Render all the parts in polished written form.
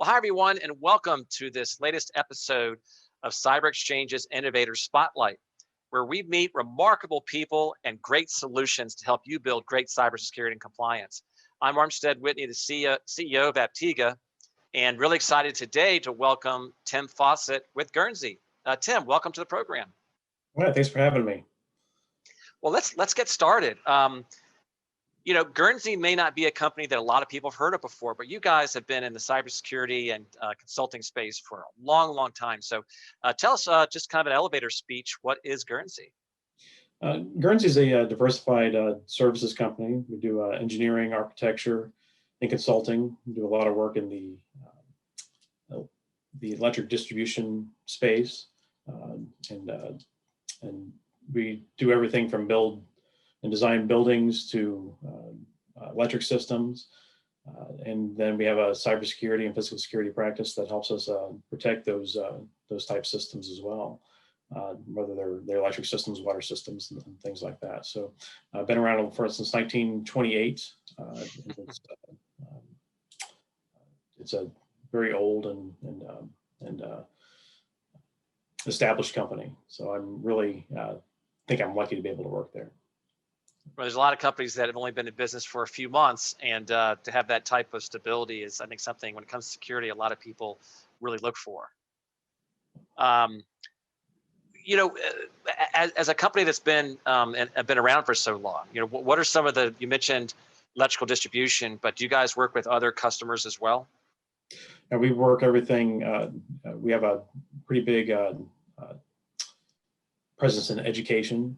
Well, hi, everyone, and welcome to this latest episode of Cyber Exchange's Innovator Spotlight, where we meet remarkable people and great solutions to help you build great cybersecurity and compliance. I'm Armstead Whitney, the CEO of Aptega, and really excited today to welcome Tim Fawcett with Guernsey. Tim, welcome to the program. Well, thanks for having me. Well, let's get started. Guernsey may not be a company that a lot of people have heard of before, but you guys have been in the cybersecurity and consulting space for a long, long time. So tell us just kind of an elevator speech. What is Guernsey? Guernsey is a diversified services company. We do engineering, architecture, and consulting. We do a lot of work in the electric distribution space, and we do everything from build and design buildings to electric systems. And then we have a cybersecurity and physical security practice that helps us protect those type systems as well, whether they're electric systems, water systems, and things like that. So I've been around since 1928. It's a very old and established company. So I'm really think I'm lucky to be able to work there. Well, there's a lot of companies that have only been in business for a few months, and to have that type of stability is, I think, something when it comes to security, a lot of people really look for. As a company that's been around for so long, what are some of you mentioned electrical distribution, but do you guys work with other customers as well? And we work everything. We have a pretty big presence in education,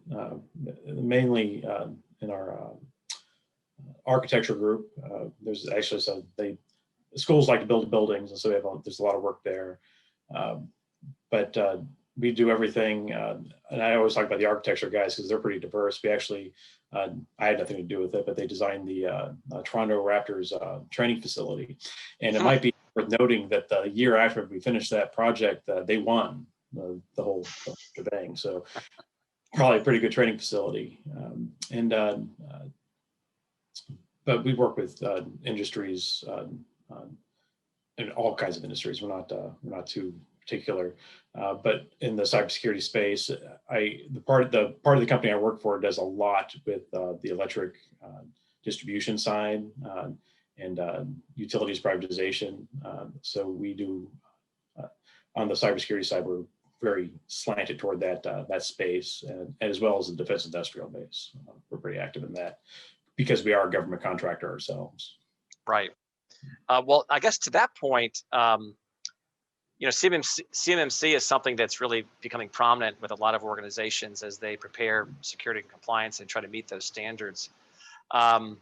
mainly in our architecture group. There's actually schools like to build buildings, and so there's a lot of work there. But we do everything, and I always talk about the architecture guys because they're pretty diverse. We actually, I had nothing to do with it, but they designed the Toronto Raptors training facility, and it might be worth noting that the year after we finished that project, they won the whole shebang. So probably a pretty good training facility. But we work with industries in all kinds of industries. We're not too particular, but in the cybersecurity space, the part of the company I work for does a lot with the electric distribution side and utilities privatization. So we do on the cybersecurity side, we're very slanted toward that space, and as well as the defense industrial base. We're pretty active in that because we are a government contractor ourselves. Right. Well, I guess to that point, CMMC is something that's really becoming prominent with a lot of organizations as they prepare security and compliance and try to meet those standards. Why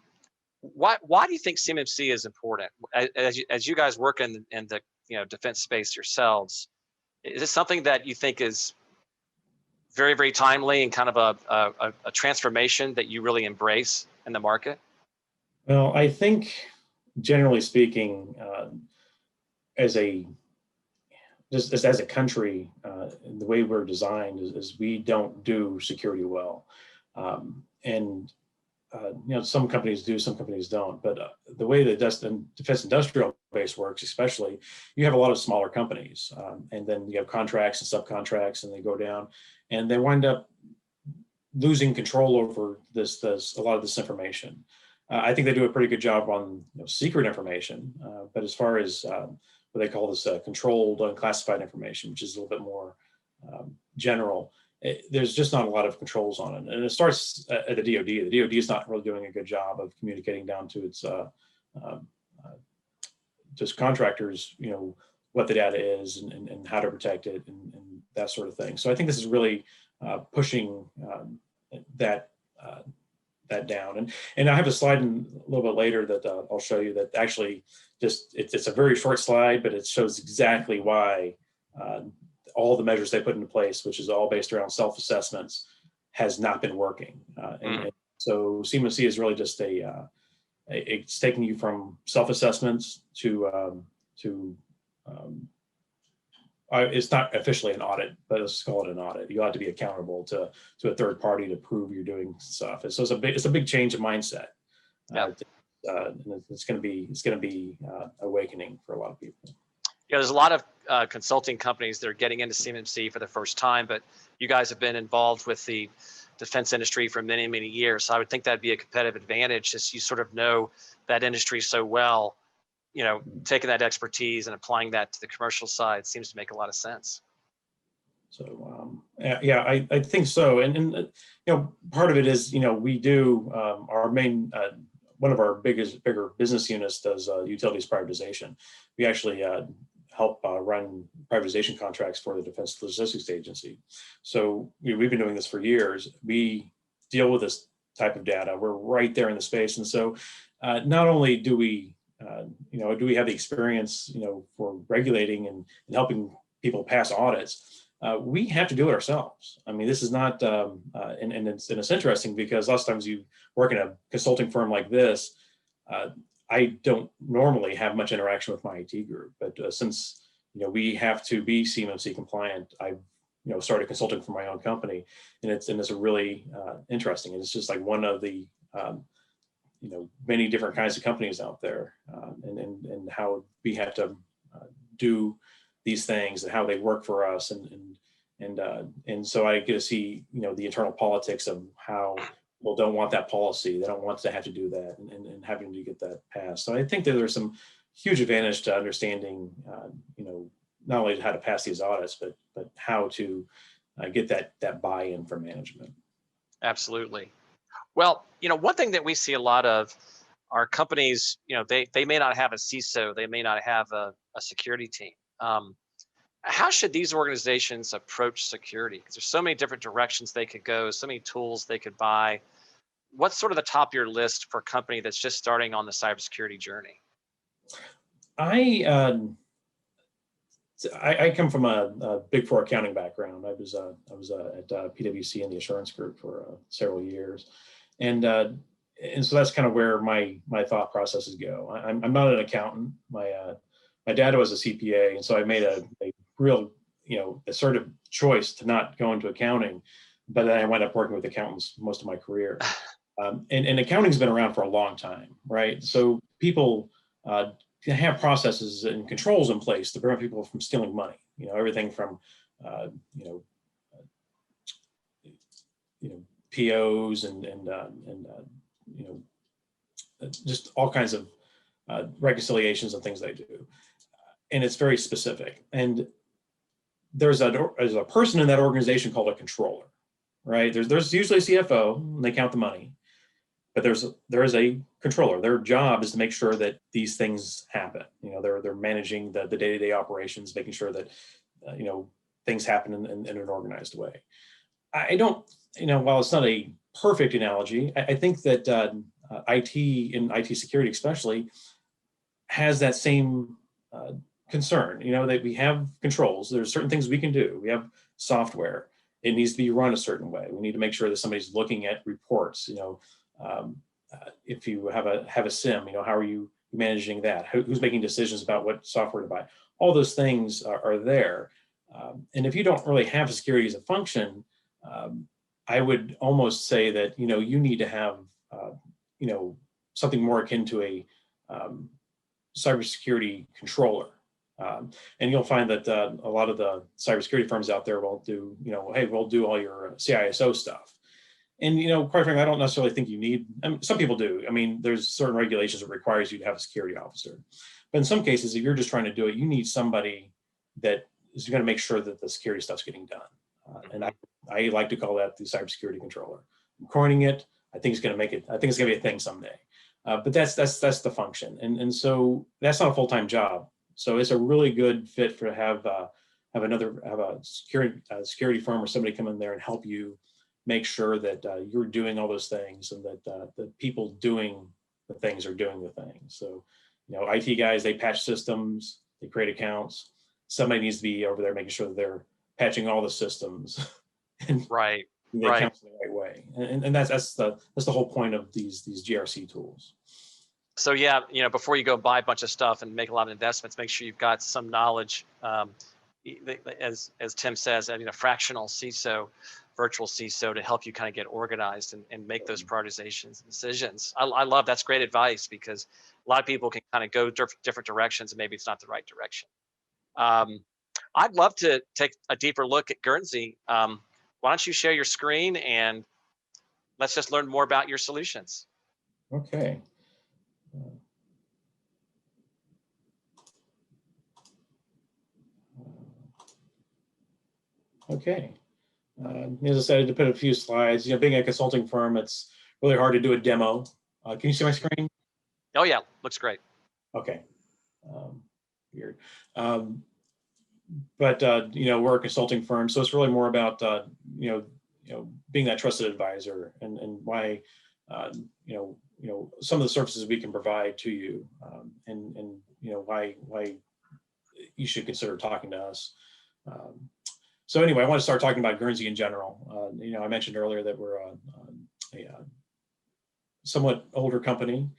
do you think CMMC is important? As you guys work in the defense space yourselves, is this something that you think is very, very timely and kind of a transformation that you really embrace in the market? Well, I think generally speaking, as a country, the way we're designed is we don't do security well. Some companies do, some companies don't. But the way the defense industrial base works, especially, you have a lot of smaller companies, and then you have contracts and subcontracts, and they go down, and they wind up losing control over a lot of this information. I think they do a pretty good job on secret information, but as far as what they call this controlled unclassified information, which is a little bit more general, there's just not a lot of controls on it. And it starts at the DoD. The DoD is not really doing a good job of communicating down to its just contractors, what the data is and how to protect it and that sort of thing. So I think this is really pushing that down. And I have a slide a little bit later that I'll show you that actually it's a very short slide, but it shows exactly why all the measures they put into place, which is all based around self-assessments, has not been working. And so CMMC is really just it's taking you from self-assessments to it's not officially an audit, but let's call it an audit. You ought to be accountable to a third party to prove you're doing stuff. And so it's a big change of mindset. Yeah. And it's going to be awakening for a lot of people. there's a lot of consulting companies that are getting into CMMC for the first time, but you guys have been involved with the defense industry for many, many years. So I would think that'd be a competitive advantage, just you sort of know that industry so well. Taking that expertise and applying that to the commercial side seems to make a lot of sense. So yeah, I think so. And part of it is, we do our main, one of our bigger business units does utilities privatization. We actually help run privatization contracts for the Defense Logistics Agency. So we've been doing this for years. We deal with this type of data. We're right there in the space. And so not only do we, do we have the experience, for regulating and helping people pass audits, we have to do it ourselves. I mean, this is not, and it's interesting because lots of times you work in a consulting firm like this, I don't normally have much interaction with my IT group, but since we have to be CMMC compliant, I've started consulting for my own company, and it's a really interesting. And it's just like one of the many different kinds of companies out there, and how we have to do these things and how they work for us, and so I get to see the internal politics of how people don't want that policy, they don't want to have to do that, and having to get that passed. So I think that there's some huge advantage to understanding not only how to pass these audits, but how to get that buy-in from management. Absolutely. Well, one thing that we see a lot of are companies, they may not have a CISO, they may not have a security team. How should these organizations approach security? Because there's so many different directions they could go, so many tools they could buy. What's sort of the top of your list for a company that's just starting on the cybersecurity journey? I come from a Big Four accounting background. I was at PwC in the assurance group for several years, and so that's kind of where my thought processes go. I'm not an accountant. My dad was a CPA, and so I made a real assertive choice to not go into accounting. But then I wound up working with accountants most of my career, and accounting's been around for a long time, right? So people have processes and controls in place to prevent people from stealing money. Everything from POs and just all kinds of reconciliations and things they do, and it's very specific. And there's a person in that organization called a controller, right? There's usually a CFO, and they count the money, but there is a controller. Their job is to make sure that these things happen. They're managing the day-to-day operations, making sure that things happen in an organized way. I don't, while it's not a perfect analogy, I think that IT and IT security especially has that same concern, that we have controls. There's certain things we can do. We have software. It needs to be run a certain way. We need to make sure that somebody's looking at reports. If you have a SIM, how are you managing that? Who's making decisions about what software to buy? All those things are there. And if you don't really have security as a function, I would almost say that you need to have something more akin to a cybersecurity controller. And you'll find that a lot of the cybersecurity firms out there will do, hey, we'll do all your CISO stuff. And, quite frankly, I don't necessarily think you need, some people do. I mean, there's certain regulations that requires you to have a security officer. But in some cases, if you're just trying to do it, you need somebody that is going to make sure that the security stuff's getting done. And I like to call that the cybersecurity controller. I'm coining it. I think it's going to make it, I think it's going to be a thing someday. But that's the function. And so that's not a full-time job. So it's a really good fit for have a security firm or somebody come in there and help you make sure that you're doing all those things, and that the people doing the things are doing the things. So, IT guys, they patch systems, they create accounts. Somebody needs to be over there making sure that they're patching all the systems and right, the accounts in the right way. And that's the whole point of these GRC tools. So yeah, before you go buy a bunch of stuff and make a lot of investments, make sure you've got some knowledge. As Tim says, fractional CISO, virtual CISO, to help you kind of get organized and make those prioritizations and decisions. I love, that's great advice, because a lot of people can kind of go different directions and maybe it's not the right direction. I'd love to take a deeper look at Guernsey. Why don't you share your screen and let's just learn more about your solutions. Okay. Okay. As I said, I had to put a few slides. Being a consulting firm, it's really hard to do a demo. Can you see my screen? Oh yeah, looks great. Okay. Weird. But we're a consulting firm, so it's really more about being that trusted advisor and why some of the services we can provide to you, and why you should consider talking to us. So anyway, I want to start talking about Guernsey in general. I mentioned earlier that we're a somewhat older company,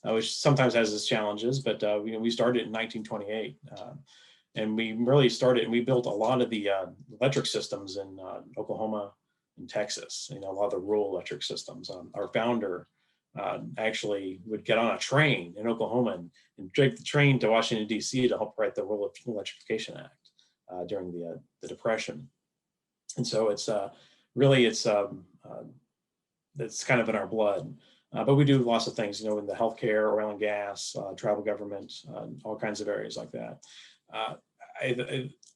which sometimes has its challenges, but we started in 1928. And we really started, and we built a lot of the electric systems in Oklahoma and Texas, a lot of the rural electric systems. Our founder actually would get on a train in Oklahoma and take the train to Washington, D.C. to help write the Rural Electrification Act during the Depression. And so it's kind of in our blood. But we do lots of things, in the healthcare, oil and gas, travel government, all kinds of areas like that.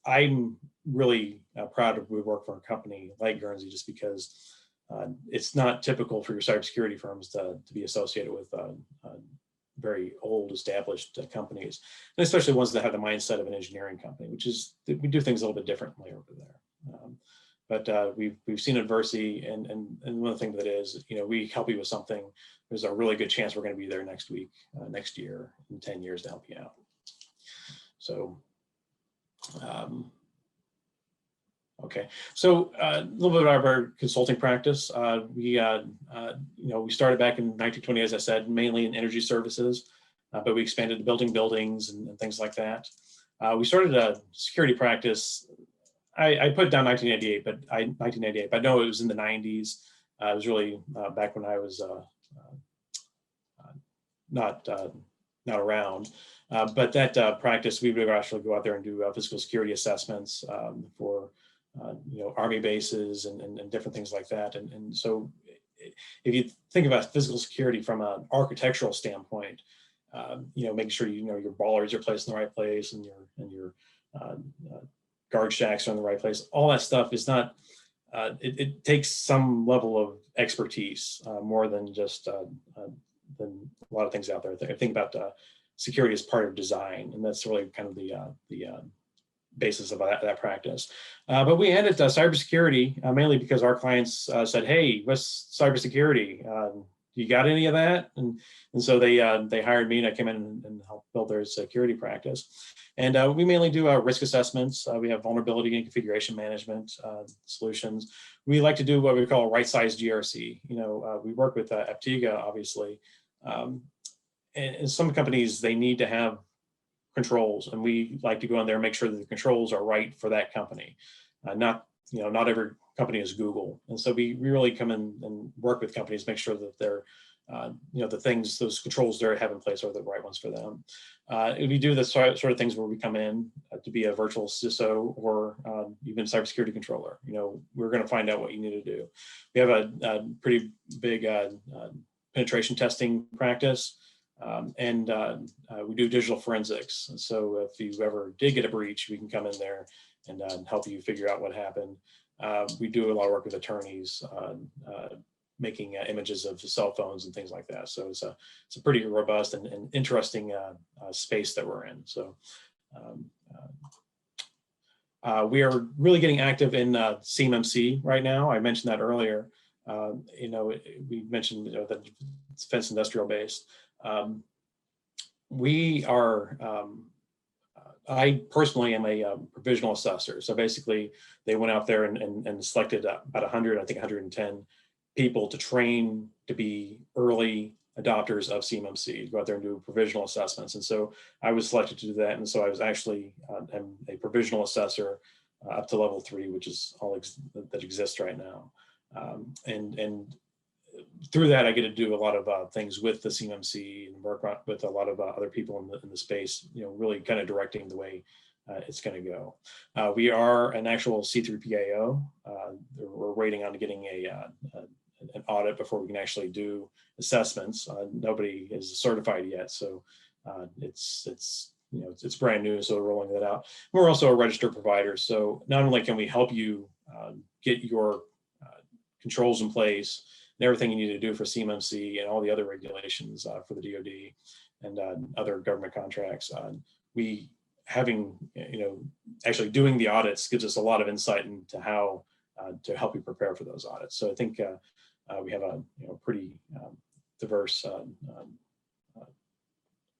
I'm really proud of we work for a company like Guernsey, just because it's not typical for your cybersecurity firms to be associated with very old established companies, and especially ones that have the mindset of an engineering company, which is we do things a little bit differently over there. But we've seen adversity, and one of the things that is, we help you with something. There's a really good chance we're going to be there next week, next year, in 10 years to help you out. So, okay. So a little bit about our consulting practice. We started back in 1920, as I said, mainly in energy services, but we expanded to building buildings and things like that. We started a security practice. I put down 1988, but I know it was in the 90s. It was really back when I was not around. But that practice, we would actually go out there and do physical security assessments for Army bases and different things like that. And so if you think about physical security from an architectural standpoint, making sure your bollards are placed in the right place, and your guard shacks are in the right place. All that stuff is not. It takes some level of expertise, more than just than a lot of things out there. I think about security as part of design, and that's really kind of the basis of that practice. But we added cybersecurity mainly because our clients said, "Hey, what's cybersecurity? You got any of that?" And so they hired me, and I came in and helped build their security practice. And we mainly do risk assessments. We have vulnerability and configuration management solutions. We like to do what we call right-sized GRC. We work with Aptega, obviously. And some companies, they need to have controls, and we like to go in there and make sure that the controls are right for that company. Not every company is Google, and so we really come in and work with companies, make sure that they're those controls they have in place are the right ones for them. We do the sort of things where we come in to be a virtual CISO or even cybersecurity controller. We're going to find out what you need to do. We have a pretty big penetration testing practice. And we do digital forensics. And so if you ever did get a breach, we can come in there and help you figure out what happened. We do a lot of work with attorneys, making images of cell phones and things like that. So it's a pretty robust and interesting space that we're in. So we are really getting active in CMMC right now. I mentioned that earlier. We mentioned the defense industrial base. We are, I personally am a provisional assessor. So basically they went out there and selected about 100, I think 110 people to train to be early adopters of CMMC, go out there and do provisional assessments. And so I was selected to do that. And so I was actually am a provisional assessor up to level 3, which is all that exists right now. And through that, I get to do a lot of things with the CMMC and work with a lot of other people in the space, really kind of directing the way it's going to go. We are an actual C3PAO. We're waiting on getting an audit before we can actually do assessments. Nobody is certified yet, so it's brand new, so we're rolling that out. We're also a registered provider, so not only can we help you get your controls in place and everything you need to do for CMMC and all the other regulations for the DoD and other government contracts, we actually doing the audits gives us a lot of insight into how to help you prepare for those audits. So I think we have a pretty diverse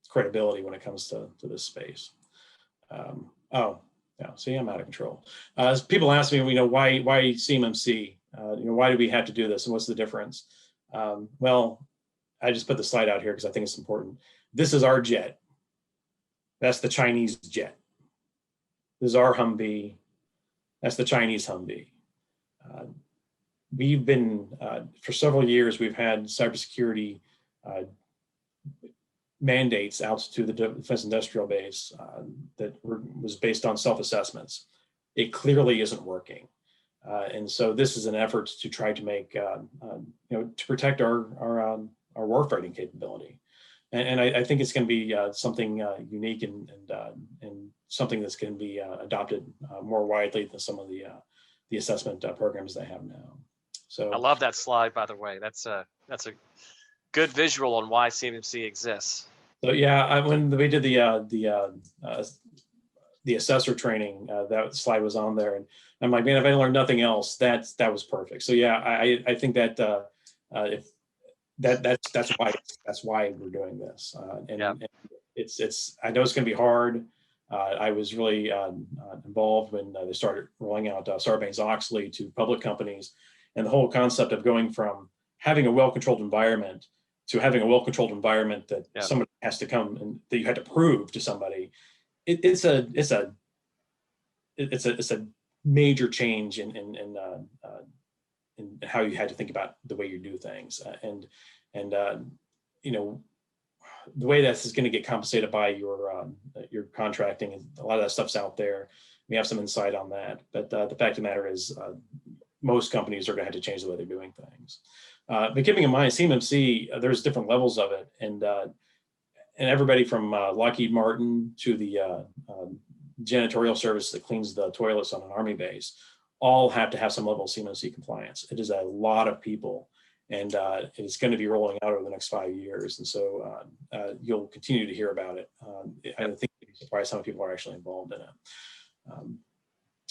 credibility when it comes to this space. Oh, yeah, see, I'm out of control. As people ask me, why CMMC? Why do we have to do this, and what's the difference? Well, I just put the slide out here because I think it's important. This is our jet. That's the Chinese jet. This is our Humvee. That's the Chinese Humvee. We've been, for several years, we've had cybersecurity mandates out to the defense industrial base that was based on self-assessments. It clearly isn't working. And so this is an effort to try to make, to protect our warfighting capability. And I think it's going to be something unique and something that's going to be adopted more widely than some of the assessment programs they have now. So I love that slide, by the way. That's a good visual on why CMMC exists. So yeah, when we did the assessor training, that slide was on there, and I'm like, man, if I learned nothing else, that was perfect. So yeah, I think that if that's why we're doing this, and it's I know it's going to be hard. I was really involved when they started rolling out Sarbanes-Oxley to public companies, and the whole concept of going from having a well-controlled environment to having a well-controlled environment that somebody has to come and that you had to prove to somebody. It's a major change in how you had to think about the way you do things, and the way this is going to get compensated by your contracting, and a lot of that stuff's out there. We have some insight on that, but the fact of the matter is, most companies are going to have to change the way they're doing things. But keeping in mind, CMMC, there's different levels of it, and everybody from Lockheed Martin to the janitorial service that cleans the toilets on an Army base, all have to have some level of CMMC compliance. It is a lot of people, and it's going to be rolling out over the next 5 years, and so you'll continue to hear about it. I think you'd be surprised how many people are actually involved in it.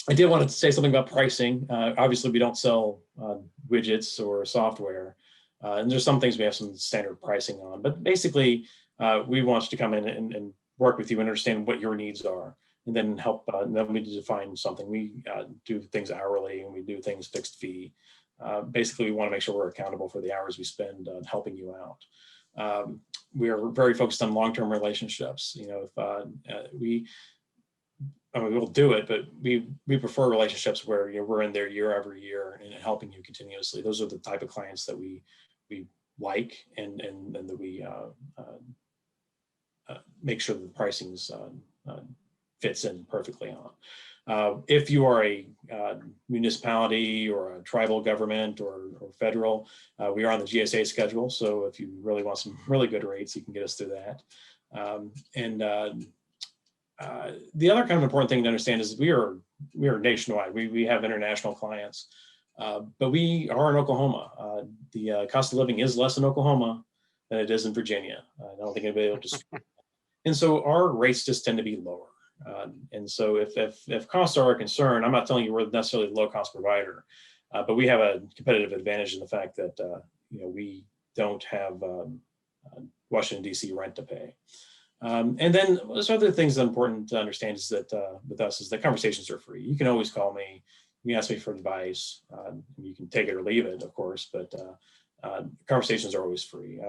I did want to say something about pricing. Obviously, we don't sell widgets or software, and there's some things we have some standard pricing on, but basically, we want you to come in and work with you and understand what your needs are, and then help, and then we define something. We do things hourly, and we do things fixed fee. Basically, we want to make sure we're accountable for the hours we spend helping you out. We are very focused on long-term relationships. We'll do it, but we prefer relationships where we're in there year every year and helping you continuously. Those are the type of clients that we like, and that we make sure that the pricing's fits in perfectly on. If you are a municipality or a tribal government or federal, we are on the GSA schedule. So if you really want some really good rates, you can get us through that. The other kind of important thing to understand is we are nationwide. We have international clients, but we are in Oklahoma. The cost of living is less in Oklahoma than it is in Virginia. I don't think anybody will dispute. And so our rates just tend to be lower. And so if costs are a concern, I'm not telling you we're necessarily a low cost provider, but we have a competitive advantage in the fact that we don't have Washington D.C. rent to pay. And then there's other things that are important to understand is that with us is that conversations are free. You can always call me. You can ask me for advice. You can take it or leave it, of course, but conversations are always free.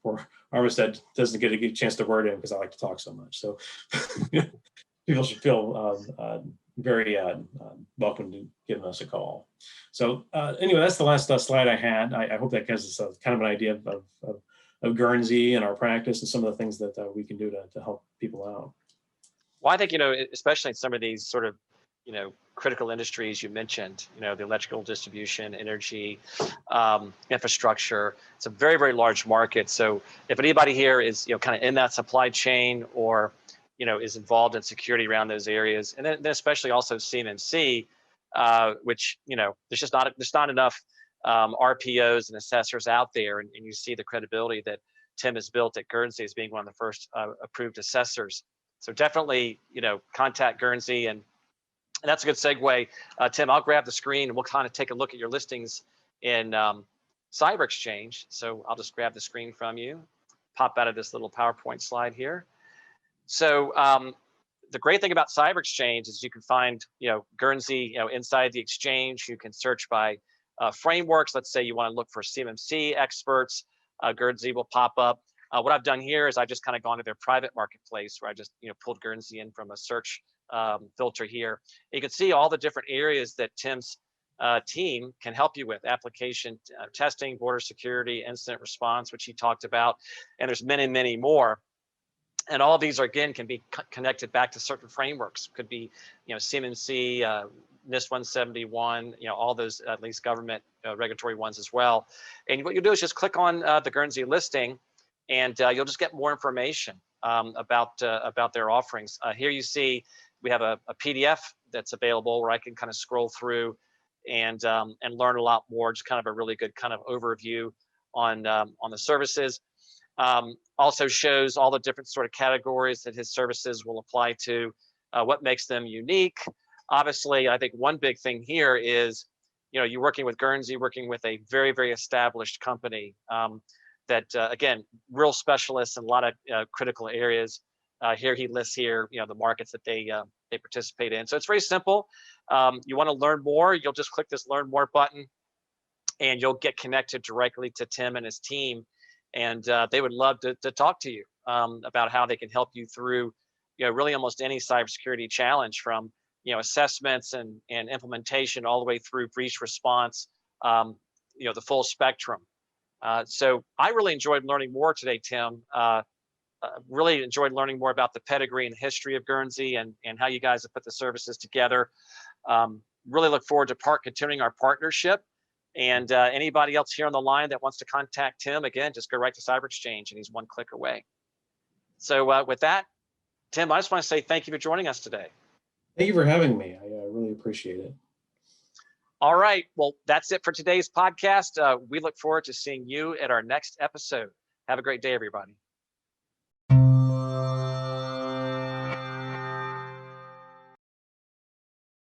Poor Armistead doesn't get a good chance to word in because I like to talk so much. So people should feel very welcome to giving us a call. So anyway, that's the last slide I had. I hope that gives us kind of an idea of Guernsey and our practice and some of the things that we can do to help people out. Well, I think, especially in some of these sort of, critical industries you mentioned, the electrical distribution, energy, infrastructure, it's a very, very large market. So if anybody here is, kind of in that supply chain or, is involved in security around those areas, and then especially also CMMC, which, there's not enough RPOs and assessors out there. And you see the credibility that Tim has built at Guernsey as being one of the first approved assessors. So definitely, contact Guernsey, and that's a good segue. Tim, I'll grab the screen and we'll kind of take a look at your listings in Cyber Exchange. So I'll just grab the screen from you, pop out of this little PowerPoint slide here. So the great thing about Cyber Exchange is you can find, Guernsey, inside the exchange. You can search by frameworks. Let's say you want to look for CMMC experts. Guernsey will pop up. What I've done here is I've just kind of gone to their private marketplace where I just pulled Guernsey in from a search filter here. You can see all the different areas that Tim's team can help you with: application testing, border security, incident response, which he talked about, and there's many, many more. And all of these, again, can be connected back to certain frameworks. Could be, CMMC, NIST 171, all those at least government regulatory ones as well. And what you do is just click on the Guernsey listing, and you'll just get more information about their offerings. Here you see we have a PDF that's available where I can kind of scroll through and learn a lot more. Just kind of a really good kind of overview on the services. Also shows all the different sort of categories that his services will apply to, what makes them unique. Obviously, I think one big thing here is, you're working with Guernsey, working with a very, very established company that, again, real specialists in a lot of critical areas. Here he lists here, the markets that they participate in. So it's very simple. You want to learn more, you'll just click this Learn More button, and you'll get connected directly to Tim and his team. And they would love to talk to you about how they can help you through, really almost any cybersecurity challenge, from assessments and implementation all the way through breach response, the full spectrum. So I really enjoyed learning more today, Tim. Really enjoyed learning more about the pedigree and history of Guernsey and how you guys have put the services together. Really look forward to continuing our partnership. And anybody else here on the line that wants to contact Tim, again, just go right to Cyber Exchange and he's one click away. So with that, Tim, I just want to say thank you for joining us today. Thank you for having me. I really appreciate it. All right. Well, that's it for today's podcast. We look forward to seeing you at our next episode. Have a great day, everybody.